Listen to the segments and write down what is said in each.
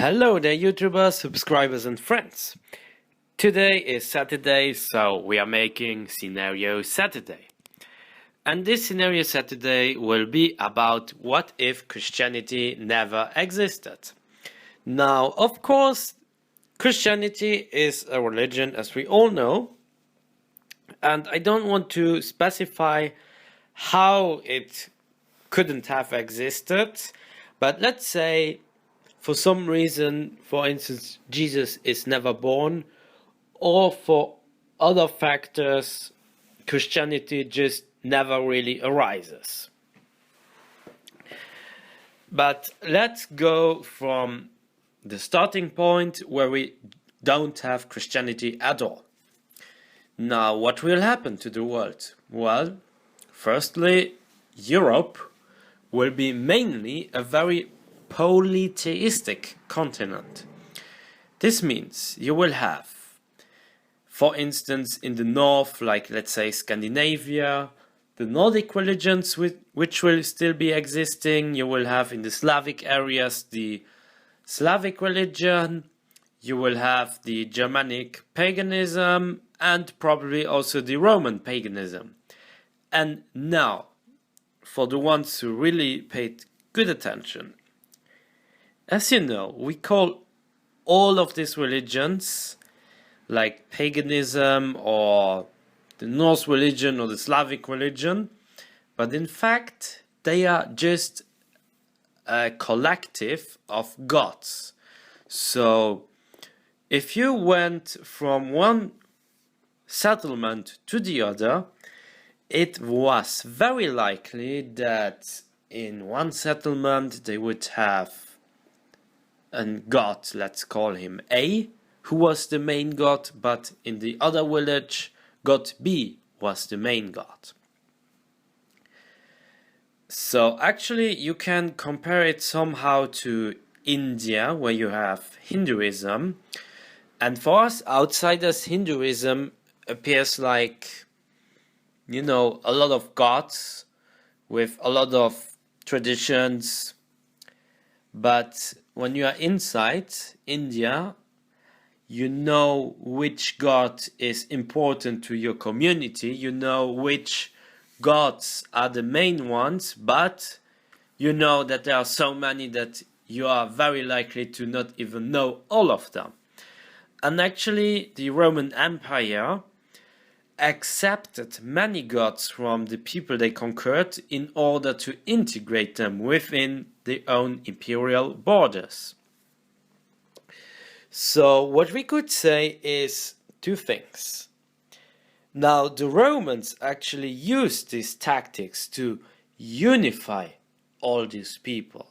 Hello there, YouTubers, subscribers and friends. Today is Saturday, so we are making Scenario Saturday. And this Scenario Saturday will be about what if Christianity never existed. Now, of course, Christianity is a religion, as we all know, and I don't want to specify how it couldn't have existed, but let's say for some reason, for instance, Jesus is never born, or for other factors, Christianity just never really arises. But let's go from the starting point where we don't have Christianity at all. Now, what will happen to the world? Well, firstly, Europe will be mainly a very polytheistic continent. This means you will have, for instance, in the north, like let's say Scandinavia, the Nordic religions which will still be existing. You will have in the Slavic areas the Slavic religion. You will have the Germanic paganism and probably also the Roman paganism. And now, for the ones who really paid good attention, as you know, we call all of these religions, like paganism or the Norse religion or the Slavic religion, but in fact, they are just a collective of gods. So, if you went from one settlement to the other, it was very likely that in one settlement they would have a god, let's call him A, who was the main god, but in the other village, god B was the main god. So actually you can compare it somehow to India, where you have Hinduism, and for us outsiders, Hinduism appears like, you know, a lot of gods with a lot of traditions. But when you are inside India, you know which god is important to your community. You know which gods are the main ones, but you know that there are so many that you are very likely to not even know all of them. And actually, the Roman Empire accepted many gods from the people they conquered in order to integrate them within their own imperial borders. So what we could say is two things. Now, the Romans actually used these tactics to unify all these people.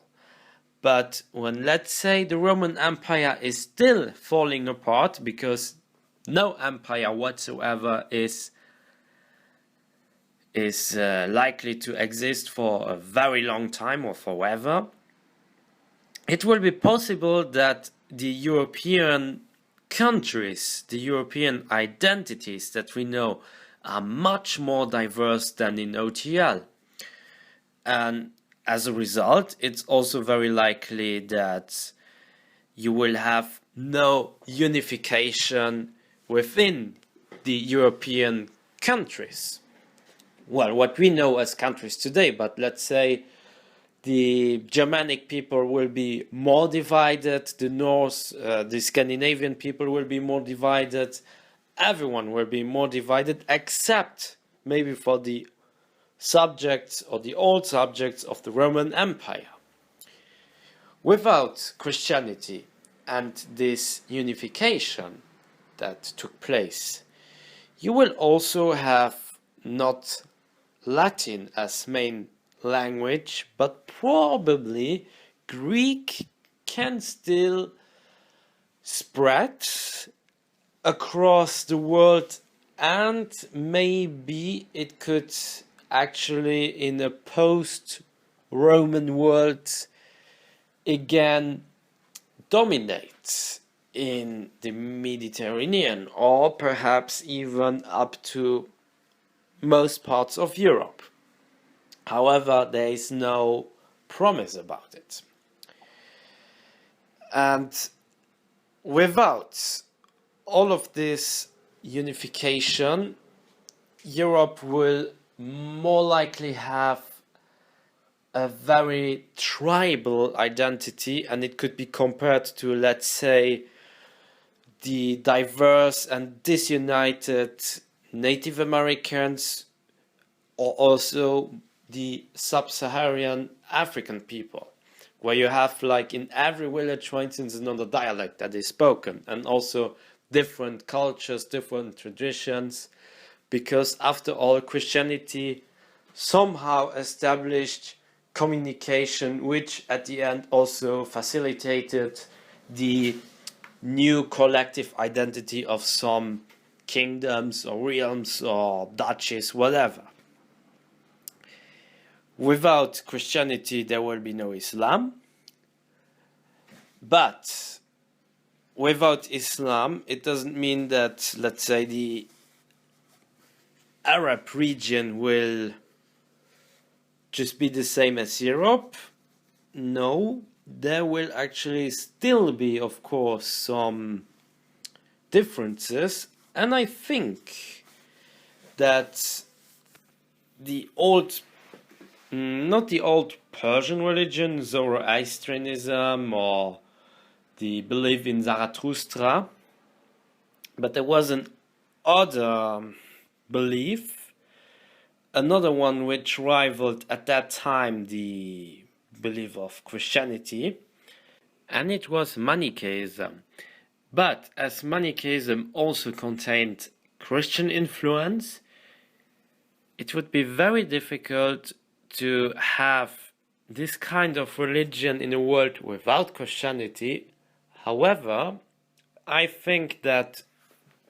But when, let's say, the Roman Empire is still falling apart, because no empire whatsoever is likely to exist for a very long time or forever, it will be possible that the European countries, the European identities that we know, are much more diverse than in OTL. And as a result, it's also very likely that you will have no unification within the European countries. Well, what we know as countries today, but let's say the Germanic people will be more divided, the Norse, the Scandinavian people will be more divided, everyone will be more divided, except maybe for the subjects or the old subjects of the Roman Empire. Without Christianity and this unification that took place, you will also have not Latin as main language, but probably Greek can still spread across the world, and maybe it could actually, in a post-Roman world, again dominate in the Mediterranean, or perhaps even up to most parts of Europe. However, there is no promise about it. And without all of this unification, Europe will more likely have a very tribal identity, and it could be compared to, let's say, the diverse and disunited Native Americans, or also the sub-Saharan African people, where you have, like, in every village, for instance, another dialect that is spoken, and also different cultures, different traditions, because after all, Christianity somehow established communication, which at the end also facilitated the new collective identity of some kingdoms or realms or duchies, whatever. Without Christianity, there will be no Islam. But without Islam, it doesn't mean that, let's say, the Arab region will just be the same as Europe. No, there will actually still be, of course, some differences. And I think that the old, not the old Persian religion, Zoroastrianism, or the belief in Zarathustra, but there was an other belief, another one which rivaled at that time the belief of Christianity, and it was Manichaeism. But as Manichaeism also contained Christian influence, it would be very difficult to have this kind of religion in a world without Christianity. However, I think that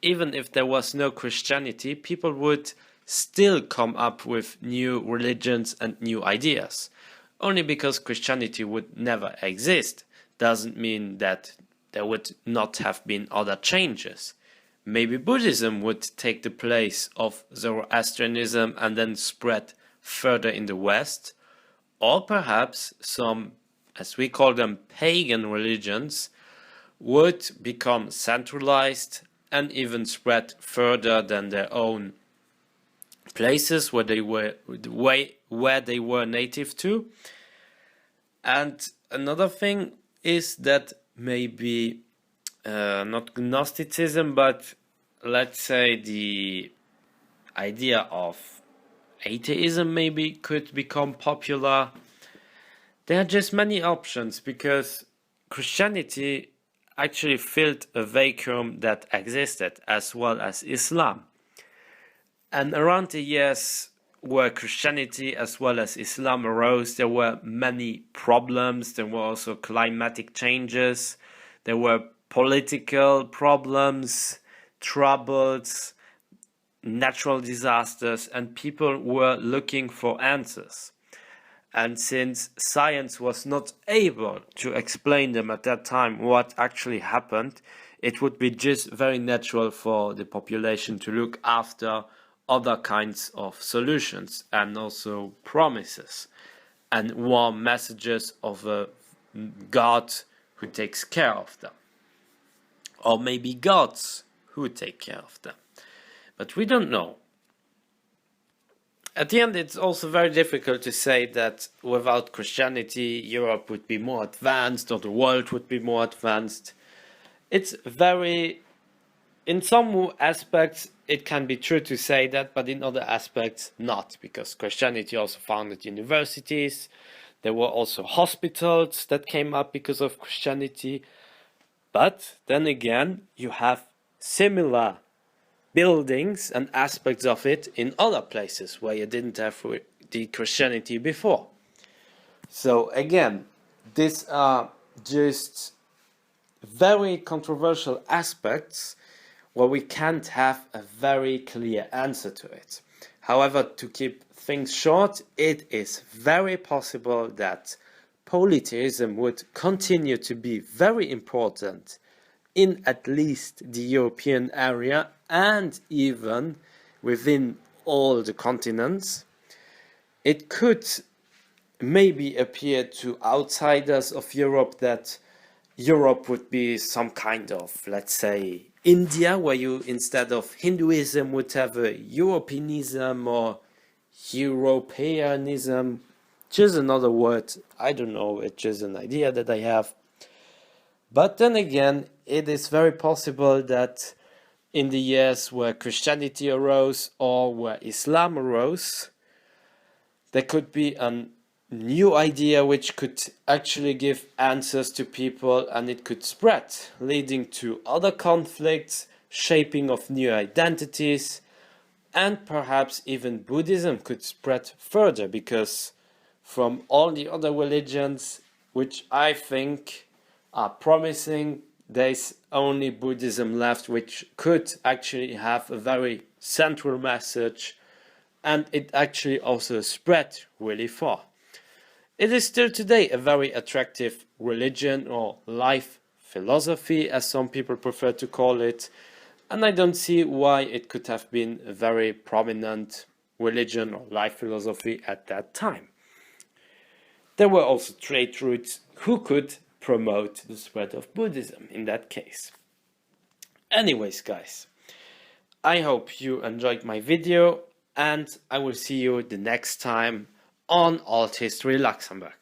even if there was no Christianity, people would still come up with new religions and new ideas. Only because Christianity would never exist doesn't mean that there would not have been other changes. Maybe Buddhism would take the place of Zoroastrianism and then spread further in the West, or perhaps some, as we call them, pagan religions would become centralized and even spread further than their own places where they were native to. And another thing is that maybe not Gnosticism, but let's say the idea of atheism maybe could become popular. There are just many options, because Christianity actually filled a vacuum that existed, as well as Islam. And around the years where Christianity as well as Islam arose, there were many problems. There were also climatic changes. There were political problems, troubles, natural disasters, and people were looking for answers. And since science was not able to explain them at that time what actually happened, it would be just very natural for the population to look after other kinds of solutions and also promises and warm messages of a God who takes care of them, or maybe gods who take care of them. But we don't know. At the end, it's also very difficult to say that without Christianity, Europe would be more advanced or the world would be more advanced. It's very, in some aspects, it can be true to say that, but in other aspects, not, because Christianity also founded universities. There were also hospitals that came up because of Christianity. But then again, you have similar buildings and aspects of it in other places where you didn't have the Christianity before. So again, these are just very controversial aspects where we can't have a very clear answer to it. However, to keep things short, it is very possible that polytheism would continue to be very important in at least the European area and even within all the continents. It could maybe appear to outsiders of Europe that Europe would be some kind of, let's say, India, where you, instead of Hinduism, would have a Europeanism or Europeanism. Just another word, I don't know, it's just an idea that I have. But then again, it is very possible that in the years where Christianity arose or where Islam arose, there could be a new idea which could actually give answers to people, and it could spread, leading to other conflicts, shaping of new identities, and perhaps even Buddhism could spread further, because from all the other religions which I think are promising, there's only Buddhism left, which could actually have a very central message, and it actually also spread really far. It is still today a very attractive religion, or life philosophy as some people prefer to call it, and I don't see why it could have been a very prominent religion or life philosophy at that time. There were also trade routes who could promote the spread of Buddhism in that case. Anyways, guys, I hope you enjoyed my video, and I will see you the next time on Althistory Luxembourg.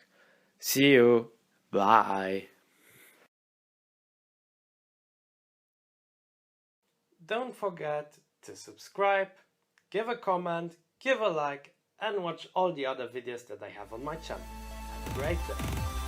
See you. Bye. Don't forget to subscribe, give a comment, give a like, and watch all the other videos that I have on my channel. Have a great day.